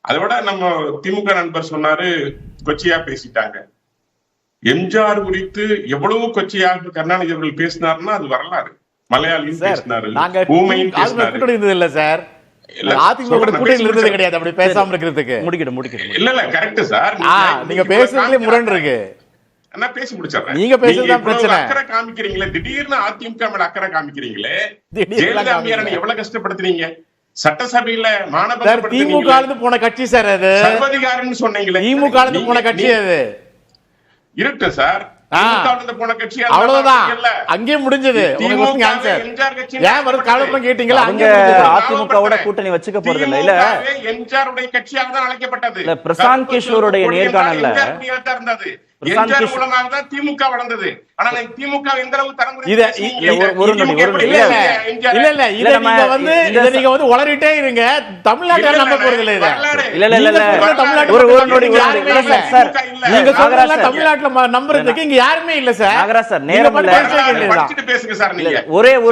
அதை விட நம்ம திமுக நண்பர் சொன்னாரு, கொச்சையா பேசிட்டாங்க. எம்ஜிஆர் குறித்து எவ்வளவு கொச்சையாக கருணாநிதி அவர்கள் பேசினாருன்னா அது வரலாறு. மலையாளியும் பேசினாரு, ஊமையும் பேசினாரு. இல்ல சார், அதிமுக கூட்டணியில் இருந்தது கிடையாது அப்படி பேசாம இருக்கிறதுக்கு. முடிக்கணும். இல்ல கரெக்ட் சார். நீங்க பேசுறதுல முரண் இருக்கு. நான் பேசி முடிச்சிடுறேன். நீங்க பேசுறதுதான் பிரச்சனை. அக்கறை காமிக்கிறீங்களே, திடீர்னு அதிமுக மேல அக்கறை காமிக்கிறீங்களே. ஜெயலலிதா அம்மையாரை எவ்வளவு கஷ்டப்படுத்துறீங்க சட்டசபையில. மாணவர் திமுக போன கட்சி சார் அது. சர்வதிகாரம்னு சொன்னீங்களே, திமுக போன கட்சி அது. இருக்கு சார். போன கட்சி அவ்வளவுதான், அங்கே முடிஞ்சது. கேட்டீங்களா? அதிமுகவோட கூட்டணி வச்சுக்க போறது இல்ல. எம்ஜிஆருடைய கட்சியாக தான் அழைக்கப்பட்டது. பிரசாந்த் கிஷோருடைய நேர்காணல்ல மூலமாக தான் திமுக வளர்ந்தது. ஆனா திமுக எந்த அளவு தரமுறை நீங்க வந்து உளறிட்டே இருங்க. தமிழ்நாட்டில் நம்ப போறது இல்ல. தமிழ்நாட்டில் நம்புறதுக்கு இங்க யாருமே இல்ல சார். நேரம் பேசுங்க சார். நீங்க ஒரே ஒரு